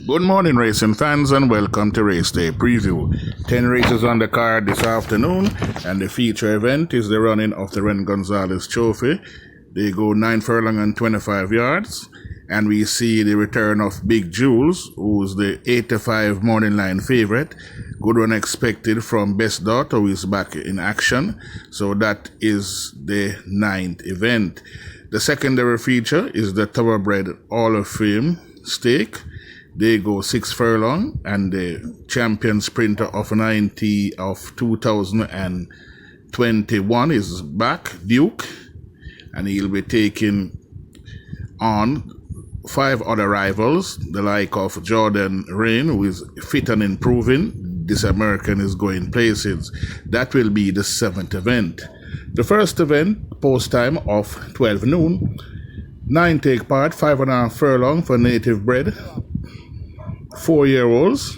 Good morning, racing fans, and welcome to Race Day Preview. 10 races on the card this afternoon, and the feature event is the running of the Ren Gonzalez Trophy. They go 9 furlong and 25 yards, and we see the return of Big Jules, who's the 85 morning line favorite. Good run expected from Best Daughter, who is back in action. So that is the 9th event. The secondary feature is the Thoroughbred Hall of Fame stake. They go 6 furlong, and the champion sprinter of 2021 is back, Duke, and he'll be taking on 5 other rivals, the like of Jordan Rain, who is fit and improving. This American is going places. That will be the 7th event. The first event, post time of 12 noon, 9 take part, 5.5 furlong for native bred 4-year-olds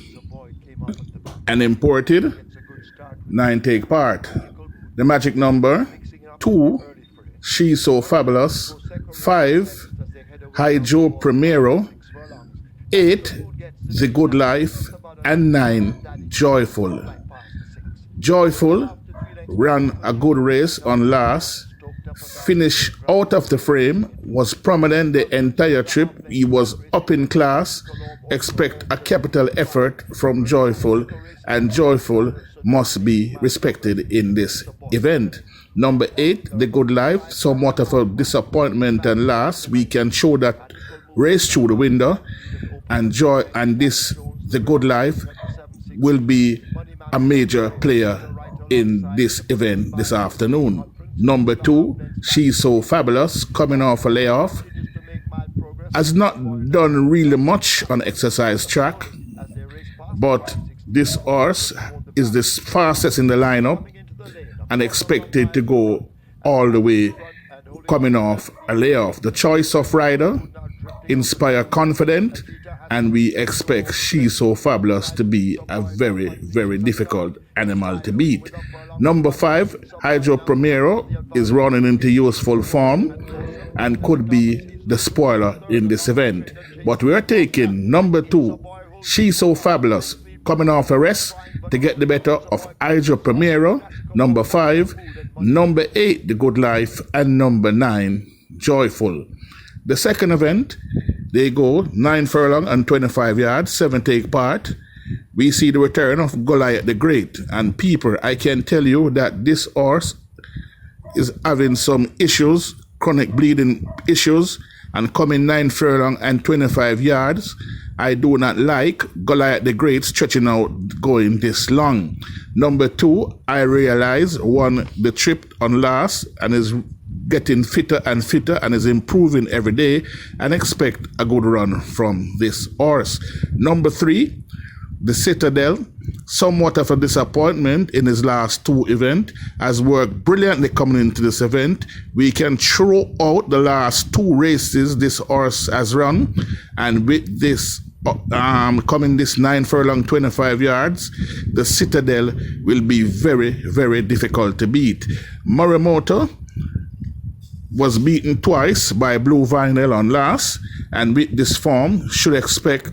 and imported. 9 take part. The magic number 2, She's So Fabulous, 5, Hydro Primero, 8, The Good Life, and 9, Joyful. Joyful ran a good race on last, finished out of the frame, was prominent the entire trip. He was up in class. Expect a capital effort from Joyful, and Joyful must be respected in this event. Number 8, The Good Life, somewhat of a disappointment, and last we can show that race through the window, and The Good Life will be a major player in this event this afternoon. Number 2, She's So Fabulous, coming off a layoff, has not done really much on exercise track, but this horse is the fastest in the lineup and expected to go all the way coming off a layoff. The choice of rider, Inspire Confident, and we expect She's So Fabulous to be a very, very difficult animal to beat. Number 5, Hydro Primero, is running into useful form and could be the spoiler in this event. But we are taking number 2, She's So Fabulous, coming off a rest, to get the better of Hydro Primero, number 5, number 8, The Good Life, and number 9, Joyful. The second event, they go 9 furlong and 25 yards, 7 take part. We see the return of Goliath the Great. And people, I can tell you that this horse is having some issues, chronic bleeding issues, and coming 9 furlong and 25 yards. I do not like Goliath the Great stretching out going this long. Number 2, I realize, won the trip on last and is getting fitter and fitter and is improving every day, and expect a good run from this horse. Number 3, the Citadel, somewhat of a disappointment in his last 2 events, has worked brilliantly coming into this event. We can throw out the last 2 races this horse has run, and with this coming this 9 furlong 25 yards, the Citadel will be very, very difficult to beat. Morimoto was beaten twice by Blue Vinyl on last, and with this form should expect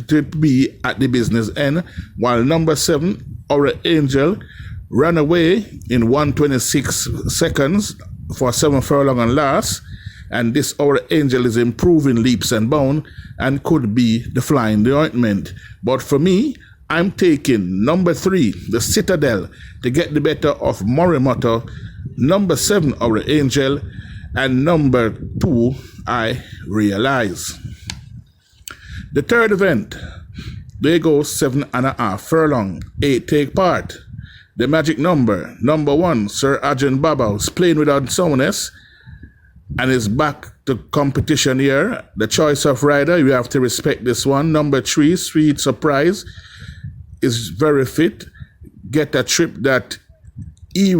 to be at the business end, while number 7, Our Angel, ran away in 1:26 seconds for 7 furlong on last, and this Our Angel is improving leaps and bounds and could be the fly in the ointment. But for me, I'm taking number 3, the Citadel, to get the better of Morimoto, number 7, Our Angel, and number 2, I Realize. The third event, they go 7.5 furlong, 8 take part. The magic number 1, Sir Ajahn Baba, who's playing without soundness and is back to competition here. The choice of rider, you have to respect this one. Number 3, Sweet Surprise, is very fit. Get a trip that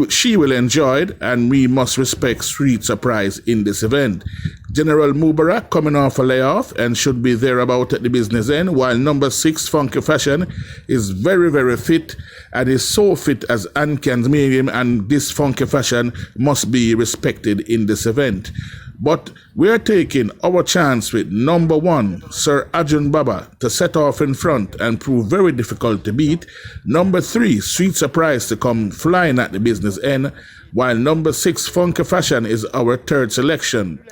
she will enjoy it, and we must respect Sweet Surprise in this event. General Mubarak coming off a layoff and should be thereabout at the business end, while number 6, Funky Fashion, is very, very fit and is so fit as Anne can make him, and this Funky Fashion must be respected in this event. But we're taking our chance with number 1, Sir Ajun Baba, to set off in front and prove very difficult to beat. Number 3, Sweet Surprise, to come flying at the business end, while number 6, Funky Fashion, is our third selection.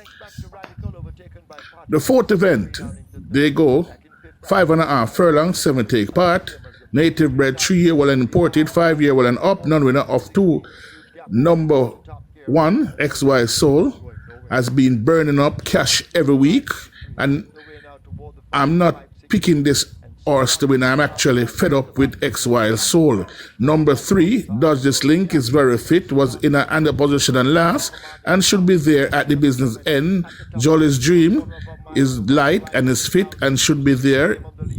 The fourth event, they go 5.5 furlongs, 7 take part. Native bred, 3-year well and imported, 5-year well and up, non-winner of 2. Number 1, XY Soul, has been burning up cash every week, and I'm not picking this horse to win. I'm actually fed up with XY Soul. Number 3, Dodge This Link, is very fit, was in an under position and last, and should be there at the business end. Jolly's Dream is light and is fit and should be there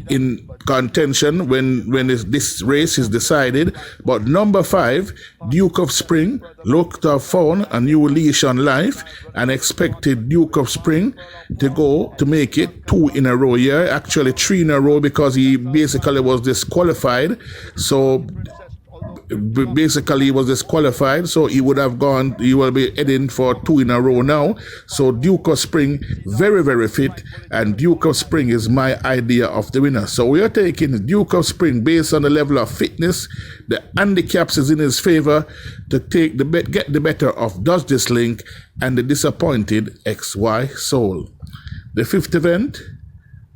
in contention when this race is decided. But number 5, Duke of Spring, looked to have found a new leash on life and expected Duke of Spring to make it 2 in a row here, actually 3 in a row, because he basically was disqualified. So basically he was disqualified, so he would have gone, he will be heading for 2 in a row now. So Duke of Spring, very, very fit, and Duke of Spring is my idea of the winner. So we are taking Duke of Spring based on the level of fitness. The handicaps is in his favor to take get the better of Dodge This Link and the disappointed XY Soul. The 5th event,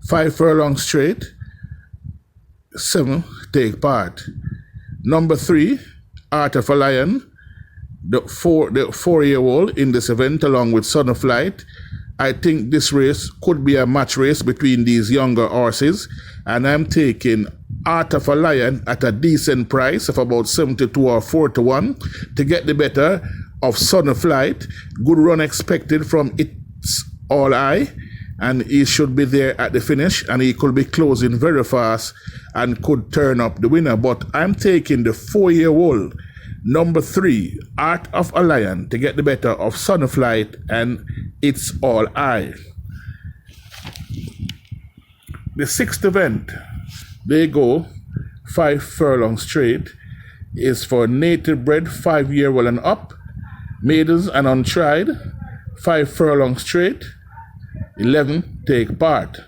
5 furlongs straight, 7 take part. Number 3, Art of a Lion, the 4-year-old in this event, along with Son of Light. I think this race could be a match race between these younger horses, and I'm taking Art of a Lion at a decent price of about 72 or 4 to 1 to get the better of Son of Light. Good run expected from It's All Eye, and he should be there at the finish, and he could be closing very fast and could turn up the winner. But I'm taking the 4-year-old, number 3, Art of a Lion, to get the better of Son of Light and It's All Eye. The 6th event, they go 5 furlongs straight, is for native bred, 5-year well and up, maidens and untried, 5 furlongs straight, 11 take part.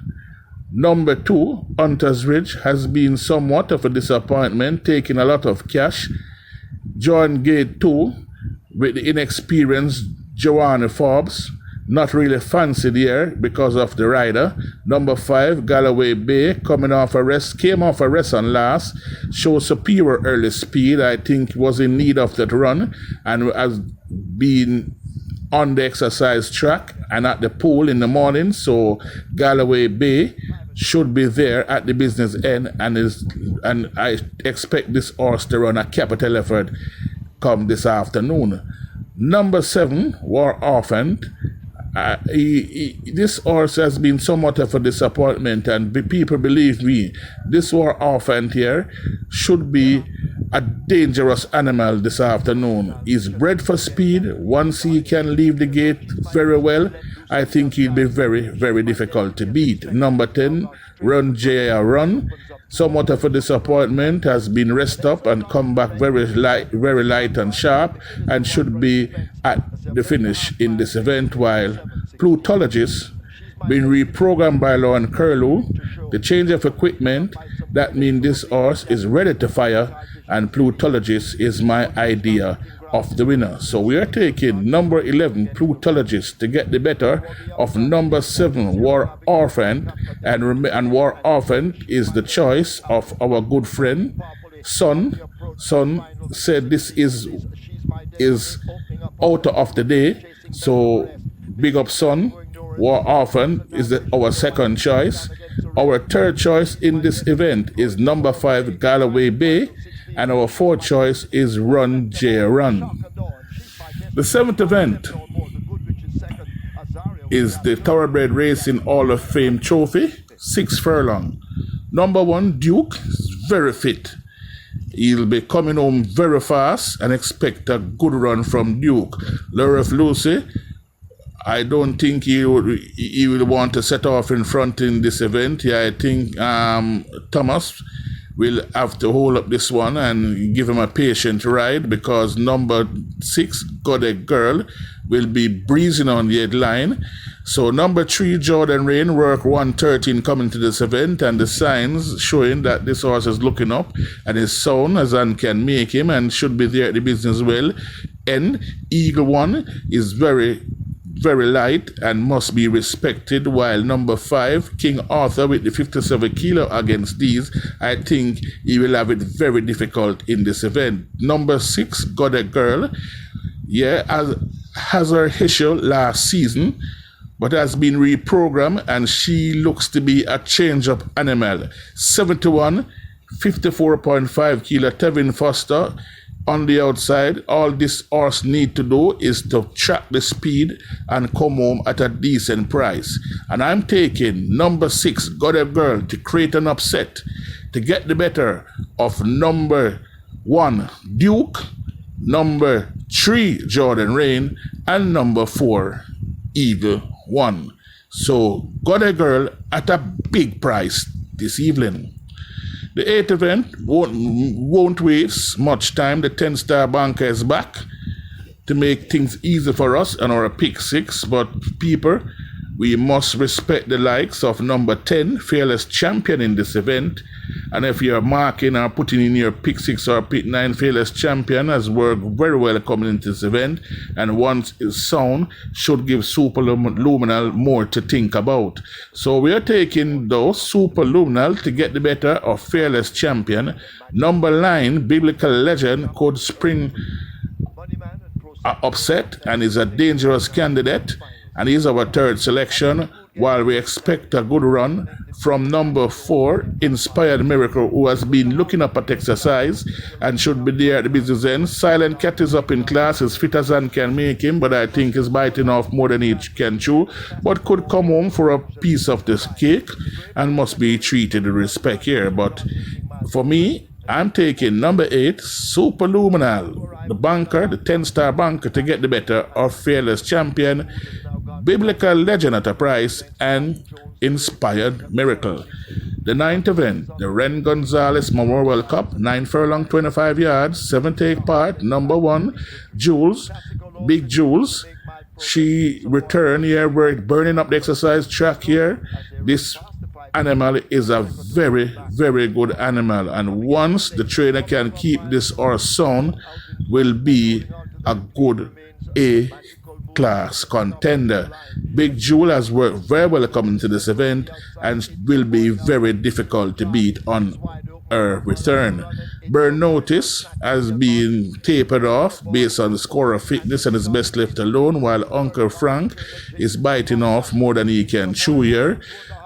Number 2, Hunter's Ridge, has been somewhat of a disappointment, taking a lot of cash. John Gate 2, with the inexperienced Joanna Forbes, not really fancied here because of the rider. Number 5, Galloway Bay, came off a rest on last, showed superior early speed. I think was in need of that run, and has been on the exercise track and at the pool in the morning. So Galloway Bay should be there at the business end, and I expect this horse to run a capital effort come this afternoon. Number 7, War Orphan. This horse has been somewhat of a disappointment, and people believe me, this War Orphan here should be a dangerous animal this afternoon. He's bred for speed. Once he can leave the gate very well, I think he'll be very, very difficult to beat. Number 10, Run J Run. Somewhat of a disappointment, has been rest up and come back very light and sharp, and should be at the finish in this event, while Plutologist, been reprogrammed by Lauren Curlew. The change of equipment, that means this horse is ready to fire, and Plutologist is my idea of the winner. So we are taking number 11, Plutologist, to get the better of number 7, War Orphan, and War Orphan is the choice of our good friend Son. Son said this is out of the day, so big up Son. War Orphan is our second choice. Our third choice in this event is number 5, Galloway Bay, and our fourth choice is Run J Run. The 7th event is the Thoroughbred Racing Hall of Fame Trophy, 6 furlong. Number 1, Duke, is very fit. He'll be coming home very fast, and expect a good run from Duke. Loref Lucy, I don't think he will want to set off in front in this event. Yeah, I think Thomas will have to hold up this one and give him a patient ride, because number 6, Godeg Girl, will be breezing on the headline. So number 3, Jordan Rain, work 113 coming to this event, and the signs showing that this horse is looking up and is sound as one can make him and should be there at the business well. And Eagle 1 is very light and must be respected, while number 5, King Arthur, with the 57 kilo against these, I think he will have it very difficult in this event. Number 6, Goddess Girl, has her issue last season, but has been reprogrammed, and she looks to be a change-up animal. 71, 54.5 kilo, Tevin Foster on the outside. All this horse need to do is to track the speed and come home at a decent price. And I'm taking number 6, Goddess Girl, to create an upset, to get the better of number 1, Duke, number 3, Jordan Rain, and number 4, Eagle 1. So Goddess Girl at a big price this evening. The 8th event won't waste much time. The 10-star banker is back to make things easy for us on our pick 6. But people, we must respect the likes of number 10, Fearless Champion, in this event. And if you're marking or putting in your pick 6 or pick 9, Fearless Champion has worked very well coming into this event, and once it's sound, should give Superluminal more to think about. So we are taking those Superluminal to get the better of Fearless Champion. Number 9, Biblical Legend, could spring upset and is a dangerous candidate, and he's our 3rd selection, while we expect a good run from number 4, Inspired Miracle, who has been looking up at exercise and should be there at the business end. Silent Cat is up in class, as fit as one can make him, but I think he's biting off more than he can chew, but could come home for a piece of this cake and must be treated with respect here. But for me, I'm taking number 8, Superluminal, the banker, the 10-star banker, to get the better of Fearless Champion, Biblical Legend at a price, and Inspired Miracle. The 9th event, the Ren Gonzalez Memorial Cup, 9 furlong, 25 yards, 7 take part. Number 1, Jules, Big Jules. She returned here, we're burning up the exercise track here. This animal is a very, very good animal, and once the trainer can keep this horse sound, will be a good A-class contender. Big Jewel has worked very well coming to this event and will be very difficult to beat on her return. Burn Notice has been tapered off based on the score of fitness and is best left alone, while Uncle Frank is biting off more than he can chew here.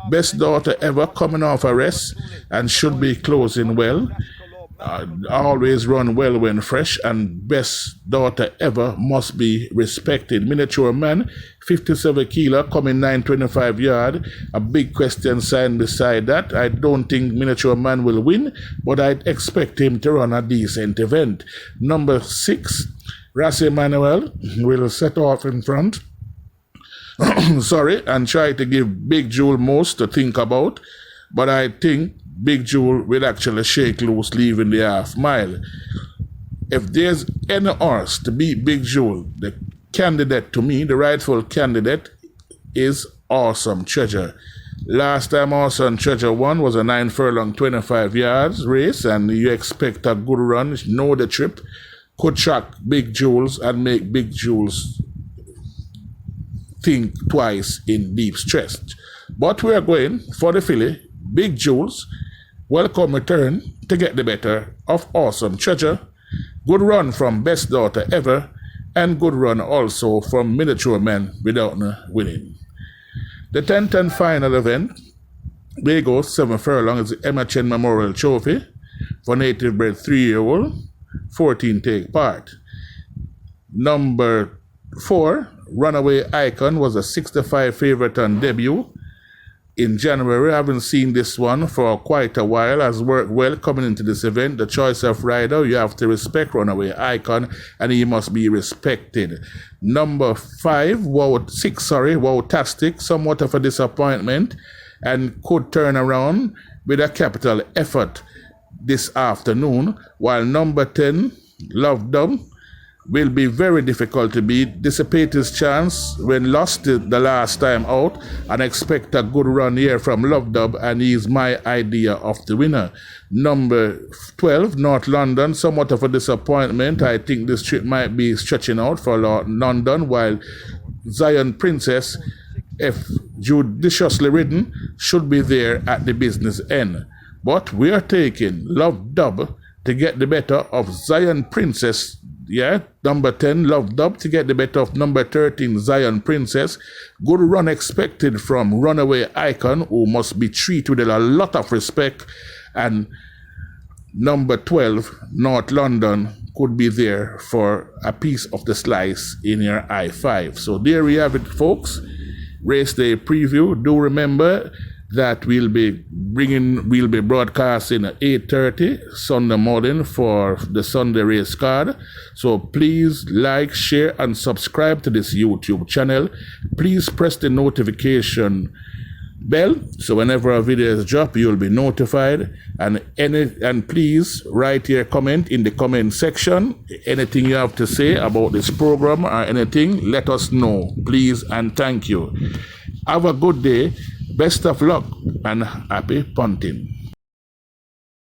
Best Daughter Ever coming off a rest and should be closing well. Always run well when fresh, and Best Daughter Ever must be respected. Miniature Man, 57 kilo, coming 925 yard. A big question sign beside that. I don't think Miniature Man will win, but I expect him to run a decent event. Number 6, Rassi Manuel will set off in front. And try to give Big Jewel most to think about, but I think Big Jewel will actually shake loose leaving the half mile. If there's any horse to beat Big Jewel, the candidate to me, the rightful candidate, is Awesome Treasure. Last time Awesome Treasure won was a 9 furlong 25 yards race, and you expect a good run, know the trip, could track Big Jewels and make Big Jewels think twice in deep stress. But we are going for the filly, Big Jules. Welcome return to get the better of Awesome Treasure. Good run from Best Daughter Ever, and good run also from Miniature Man without winning. The 10th and final event, there goes 7 furlong, is the Emma Chen Memorial Trophy for native bred 3-year-old, 14 take part. Number 4, Runaway Icon, was a 65 favorite on debut in January. I haven't seen this one for quite a while. Has worked well coming into this event. The choice of rider, you have to respect Runaway Icon, and he must be respected. Number 5, Wowtastic, somewhat of a disappointment, and could turn around with a capital effort this afternoon, while number 10, Love Dumb, will be very difficult to beat. Dissipate his chance when lost it the last time out, and expect a good run here from Love Dub, and he's my idea of the winner. Number 12, North London, somewhat of a disappointment. I think this trip might be stretching out for London, while Zion Princess, if judiciously ridden, should be there at the business end. But we are taking Love Dub to get the better of Zion Princess. Yeah, number 10, Love Dub, to get the better of number 13, Zion Princess. Good run expected from Runaway Icon, who must be treated with a lot of respect. And number 12, North London, could be there for a piece of the slice in your I-5. So there we have it, folks. Race day preview. Do remember that we'll be broadcasting at 8:30 Sunday morning for the Sunday race card. So please like, share, and subscribe to this YouTube channel. Please press the notification bell so whenever our videos drop, you'll be notified. And please write your comment in the comment section. Anything you have to say about this program or anything, let us know, please, and thank you. Have a good day. Best of luck and happy punting.